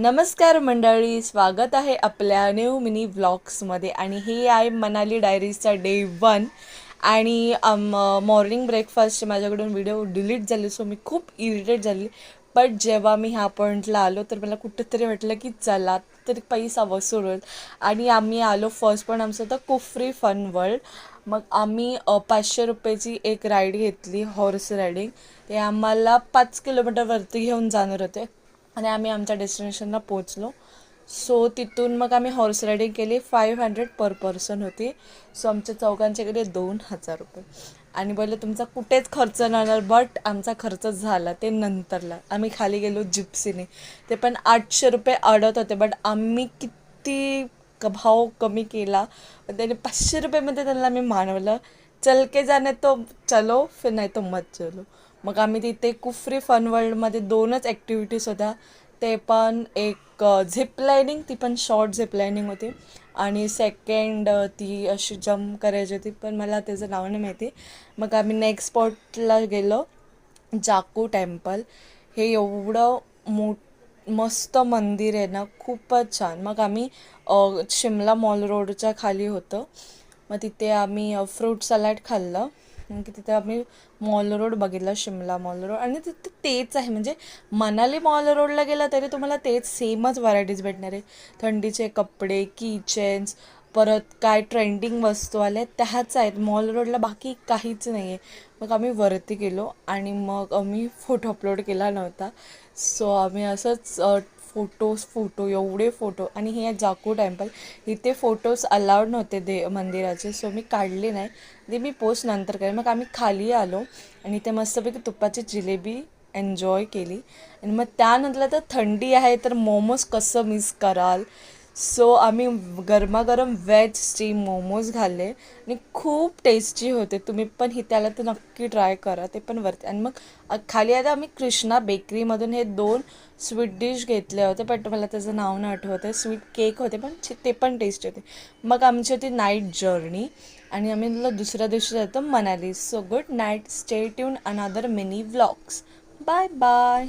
नमस्कार मंडळी, स्वागत आहे आपल्या न्यू मिनी व्लॉग्समध्ये. आणि हे आहे मनाली डायरीजचा डे 1. आणि मॉर्निंग ब्रेकफास्टचे माझ्याकडून व्हिडिओ डिलीट झाले, सो मी खूप इरिटेट झाली. बट जेव्हा मी ह्या पॉईंटला आलो तर मला कुठंतरी वाटलं की चला तरी पैसा वसूल होईल. आणि आम्ही आलो, फर्स्ट पण आमचं होतं कुफरी फन वर्ल्ड. मग आम्ही 500 रुपयाची एक राईड घेतली, हॉर्स रायडिंग. ते आम्हाला 5 किलोमीटरवरती घेऊन जाणार होते आणि आम्ही आमच्या डेस्टिनेशनला पोचलो. सो तिथून मग आम्ही हॉर्स रायडिंग केली. 500 पर पर्सन होती. सो आमच्या चौघांच्याकडे 2000 रुपये. आणि बोलले तुमचा कुठेच खर्च नाही होणार. बट आमचा खर्च झाला ते नंतरला. आम्ही खाली गेलो जिप्सीने, ते पण 800 रुपये अडत होते. बट आम्ही किती भाव कमी केला, पण त्याने 500 रुपयेमध्ये त्यांना मी मानवलं. चल के जाणे तो चलो, फिर नाही तो मत चलो. मग आम्ही तिथे कुफरी फन वर्ल्डमध्ये 2च ॲक्टिव्हिटीज होत्या. ते पण एक झिप लायनिंग, ती पण शॉर्ट झिप लायनिंग होती. आणि सेकंड ती अशी जम्प करायची होती, पण मला त्याचं नाव नाही माहिती. मग आम्ही नेक्स्ट स्पॉटला गेलो, जाकू टेम्पल. हे एवढं मस्त मंदिर आहे ना, खूपच छान. मग आम्ही शिमला मॉल रोडच्या खाली होतं. मग तिथे आम्ही फ्रूट सलाड खाल्लं. की तिथे आम्ही मॉल रोड बघितला, शिमला मॉल रोड. आणि तिथे तेच आहे, म्हणजे मनाली मॉल रोडला गेला तरी तुम्हाला तेच सेमच व्हरायटीज भेटणार आहे. थंडीचे कपडे, किचन्स, परत काय ट्रेंडिंग वस्तू आल्या त्याच आहेत मॉल रोडला, बाकी काहीच नाही आहे. मग आम्ही वरती गेलो आणि मग आम्ही फोटो अपलोड केला नव्हता. सो आम्ही असंच फोटो एवढे फोटो. आणि हे जाकू टेम्पल, इथे फोटोज अलाउड नव्हते मंदिराचे, सो मी काढले नाही. ते मी पोस्ट नंतर करेन. मग आम्ही खाली आलो आणि ते मस्तपैकी तुपाची जिलेबी एन्जॉय केली. आणि मग त्यानंतर तर थंडी आहे तर मोमोज कसं मिस कराल. सो आम्ही गरमागरम व्हेज स्टीम मोमोज खाल्ले आणि खूप टेस्टी होते. तुम्ही पण ही त्याला तर नक्की ट्राय करा, ते पण वरती. आणि मग खाली आता आम्ही कृष्णा बेकरीमधून हे 2 स्वीट डिश घेतले होते, बट मला त्याचं नाव नाही आठवत आहे. स्वीट केक होते, पण ते पण टेस्टी होते. मग आमची होती नाईट जर्नी आणि आम्ही तुला दुसऱ्या दिवशी जातो Manali. So good night, stay tune another mini vlogs. Bye bye.